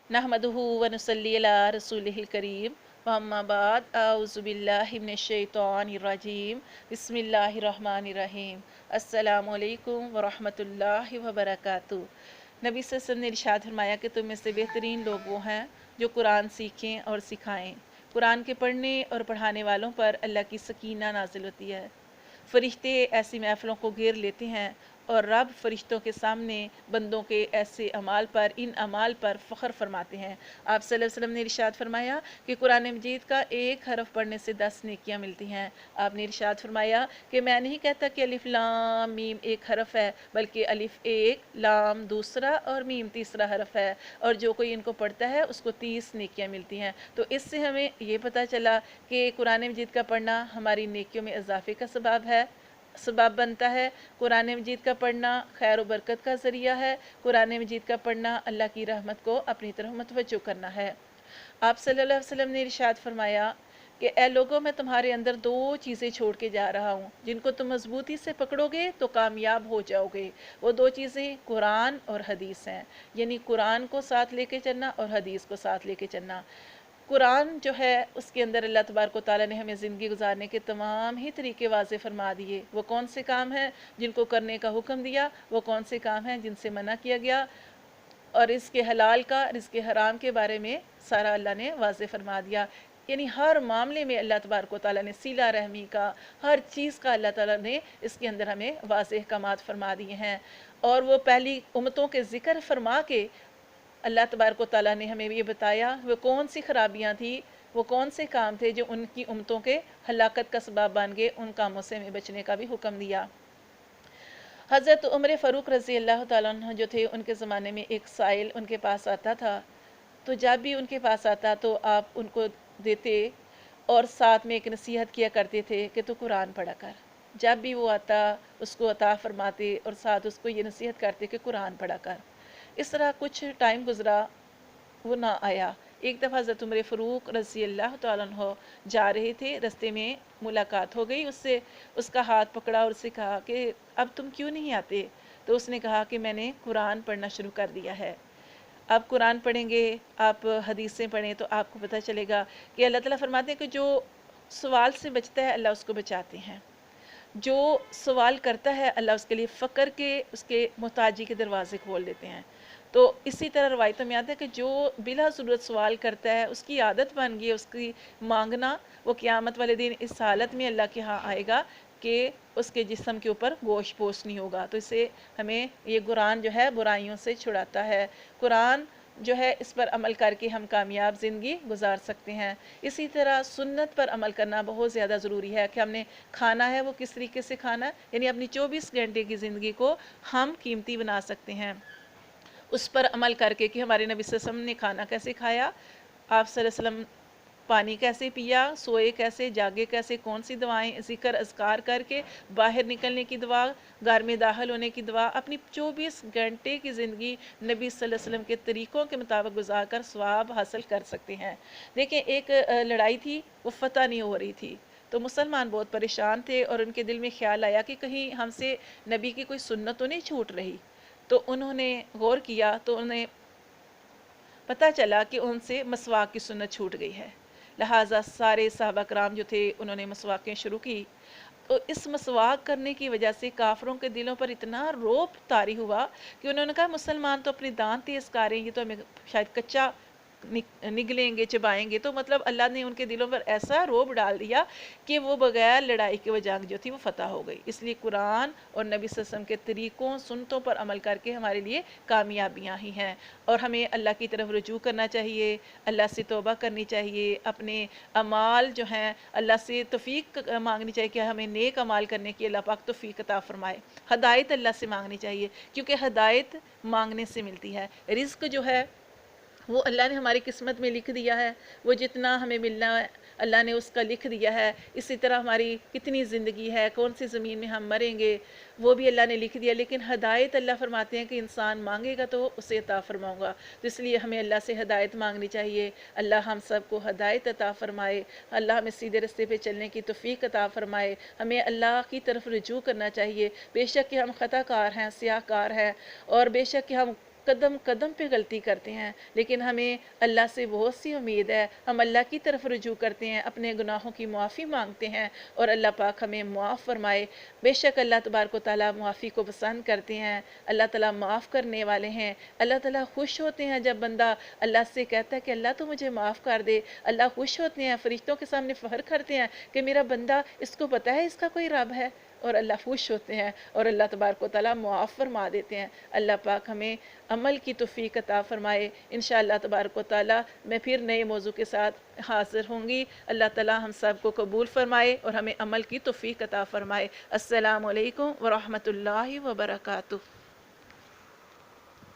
नहमदुहु व नुसल्ली अला रसूलिहिल करीम व अम्मा बाद औज़ु बिल्लाहि मिनश शैतानिर रजीम बिस्मिल्लाहिर रहमानिर रहीम अस्सलामु अलैकुम व रहमतुल्लाहि व बरकातुहू। नबी सल्लल्लाहु अलैहि वसल्लम ने इरशाद फरमाया कि तुम में से बेहतरीन लोग वो हैं जो कुरान सीखें और सिखाएं। कुरान के पढ़ने और पढ़ाने वालों पर अल्लाह की सकीना नाजिल होती है। फरिश्ते ऐसी महफ़िलों को घेर लेते हैं और रब फरिश्तों के सामने बंदों के ऐसे अमाल पर, इन अमाल पर फ़ख्र फरमाते हैं। आप सल्लल्लाहु अलैहि वसल्लम ने इरशाद फरमाया कि कुरान मजीद का एक हरफ पढ़ने से 10 नेकियां मिलती हैं। आपने इरशाद फरमाया कि मैं नहीं कहता कि अलिफ लाम मीम एक हरफ है, बल्कि अलिफ एक, लाम दूसरा और मीम तीसरा हरफ है, और जो कोई इनको पढ़ता है उसको 30 नेकियां मिलती हैं। तो इससे हमें ये पता चला कि कुरान मजीद का पढ़ना हमारी नेकियों में इजाफे का सबब बनता है। कुरान मजीद का पढ़ना खैर व बरकत का ज़रिया है। कुरान मजीद का पढ़ना अल्लाह की रहमत को अपनी तरफ मुतवज्जो करना है। आप सल्लल्लाहु अलैहि वसल्लम ने इरशाद फरमाया कि ए लोगों, मैं तुम्हारे अंदर 2 चीज़ें छोड़ के जा रहा हूँ, जिनको तुम मजबूती से पकड़ोगे तो कामयाब हो जाओगे। वो 2 चीज़ें कुरान और हदीस हैं, यानी कुरान को साथ लेके चलना और हदीस को साथ लेके चलना। कुरान जो है उसके अंदर अल्लाह तबारक व तआला ने हमें ज़िंदगी गुजारने के तमाम ही तरीके वाज़े फरमा दिए। वो कौन से काम हैं जिनको करने का हुक्म दिया, वो कौन से काम हैं जिनसे मना किया गया, और इसके हलाल का, इसके हराम के बारे में सारा अल्लाह ने वाज़े फरमा दिया। यानी हर मामले में अल्लाह तबारक व तआला ने सिला रहमी का, हर चीज़ का अल्लाह ताला ने इसके अंदर हमें वाज़े अहकामात फरमा दिए हैं। और वो पहली उम्मतों के ज़िक्र फरमा के अल्लाह तबारक व तआला ने हमें ये बताया वो कौन सी खराबियाँ थी, वो कौन से काम थे जो उनकी उम्मतों के हलाकत का सबब बन गए, उन कामों से हमें बचने का भी हुक्म दिया। हज़रत उमर फ़ारूक रज़ी अल्लाह तआला अन्हु जो थे, उनके ज़माने में एक साइल उनके पास आता था। तो जब भी उनके पास आता तो आप उनको देते और साथ में एक नसीहत किया करते थे कि तो कुरान पढ़ा कर। जब भी वो आता उसको अता फरमाते और साथ उसको ये नसीहत करते कि कुरान पढ़ा कर। इस तरह कुछ टाइम गुजरा, वो ना आया। एक दफ़ा हज़रत उमर फ़ारूक रज़ी अल्लाह तआला अन्हु जा रहे थे, रास्ते में मुलाकात हो गई उससे, उसका हाथ पकड़ा और उससे कहा कि अब तुम क्यों नहीं आते। तो उसने कहा कि मैंने कुरान पढ़ना शुरू कर दिया है। आप कुरान पढ़ेंगे, आप हदीसें पढ़ें तो आपको पता चलेगा कि अल्लाह ताला फरमाते हैं कि जो सवाल से बचता है अल्लाह उसको बचाते हैं, जो सवाल करता है अल्लाह उसके लिए फ़क्र के, उसके मोहताजी के दरवाज़े खोल देते हैं। तो इसी तरह रवायतों में आता है कि जो बिला ज़रूरत सवाल करता है उसकी आदत बन गई है उसकी मांगना, वो क़यामत वाले दिन इस हालत में अल्लाह के यहाँ आएगा कि उसके जिस्म के ऊपर गोश्त पोश नहीं होगा। तो इससे हमें ये कुरान जो है बुराइयों से छुड़ाता है। कुरान जो है इस पर अमल करके हम कामयाब ज़िंदगी गुजार सकते हैं। इसी तरह सुन्नत पर अमल करना बहुत ज़्यादा ज़रूरी है कि हमने खाना है वो किस तरीके से खाना है, यानी अपनी 24 घंटे की ज़िंदगी को हम कीमती बना सकते हैं उस पर अमल करके कि हमारे नबी सल्लल्लाहु अलैहि वसल्लम ने खाना कैसे खाया, आप सल्लल्लाहु अलैहि वसल्लम पानी कैसे पिया, सोए कैसे, जागे कैसे, कौन सी दवाएं, ज़िक्र अज़कार करके बाहर निकलने की दुआ, घर में दाखिल होने की दुआ, अपनी 24 घंटे की ज़िंदगी नबी सल्लल्लाहु अलैहि वसल्लम के तरीक़ों के मुताबिक गुजार कर सवाब हासिल कर सकते हैं। देखिए एक लड़ाई थी, वो फ़तह नहीं हो रही थी, तो मुसलमान बहुत परेशान थे और उनके दिल में ख्याल आया कि कहीं हमसे नबी की कोई सुन्नत तो नहीं छूट रही। तो उन्होंने गौर किया तो उन्हें पता चला कि उनसे मसवाक की सुन्नत छूट गई है। लिहाजा सारे सहाबा कराम जो थे उन्होंने मसवाकें शुरू की। तो इस मसवाक करने की वजह से काफरों के दिलों पर इतना रोब तारी हुआ कि उन्होंने कहा मुसलमान तो अपने दांत तेज करेंगे तो हमें शायद कच्चा निगलेंगे, चबाएंगे। तो मतलब अल्लाह ने उनके दिलों पर ऐसा रोब डाल दिया कि वो बगैर लड़ाई के वो जंग जो थी वो फतह हो गई। इसलिए कुरान और नबी सल्लल्लाहु अलैहि वसल्लम के तरीक़ों सुन्नतों पर अमल करके हमारे लिए कामयाबियाँ ही हैं। और हमें अल्लाह की तरफ रुजू करना चाहिए, अल्लाह से तौबा करनी चाहिए, अपने अमाल जो हैं अल्लाह से तौफीक मांगनी चाहिए कि हमें नेक अमाल करने की अल्लाह पाक तौफीक अता फरमाए। हदायत अल्लाह से मांगनी चाहिए क्योंकि हदायत मांगने से मिलती है। रिज़्क जो है वो अल्लाह ने हमारी किस्मत में लिख दिया है, वो जितना हमें मिलना है अल्लाह ने उसका लिख दिया है। इसी तरह हमारी कितनी ज़िंदगी है, कौन सी ज़मीन में हम मरेंगे, वो भी अल्लाह ने लिख दिया। लेकिन हदायत अल्लाह फरमाते हैं कि इंसान मांगेगा तो उसे अता फरमाऊँगा। तो इसलिए हमें अल्लाह से हदायत मांगनी चाहिए। अल्लाह हम सबको हदायत अता फरमाए, अल्लाह हमें सीधे रास्ते पे चलने की तौफीक अता फरमाए। हमें अल्लाह की तरफ रुजू करना चाहिए। बेशक कि हम ख़ताकार हैं, सियाहकार हैं, और बेशक कि हम قدم قدم پہ غلطی کرتے ہیں، لیکن ہمیں اللہ سے بہت سی امید ہے، ہم اللہ کی طرف رجوع کرتے ہیں، اپنے گناہوں کی معافی مانگتے ہیں اور اللہ پاک ہمیں معاف فرمائے۔ بے شک اللہ تبارک و تعالیٰ معافی کو پسند کرتے ہیں، اللہ تعالیٰ معاف کرنے والے ہیں۔ اللہ تعالیٰ خوش ہوتے ہیں جب بندہ اللہ سے کہتا ہے کہ اللہ تو مجھے معاف کر دے۔ اللہ خوش ہوتے ہیں، فرشتوں کے سامنے فخر کرتے ہیں کہ میرا بندہ، اس کو پتہ ہے اس کا کوئی رب ہے، اور اللہ خوش ہوتے ہیں اور اللہ تبارک و تعالیٰ معاف فرما دیتے ہیں۔ اللہ پاک ہمیں عمل کی توفیق عطا فرمائے۔ انشاءاللہ تبارک و تعالیٰ میں پھر نئے موضوع کے ساتھ حاضر ہوں گی۔ اللہ تعالیٰ ہم سب کو قبول فرمائے اور ہمیں عمل کی توفیق عطا فرمائے۔ السلام علیکم ورحمۃ اللہ وبرکاتہ۔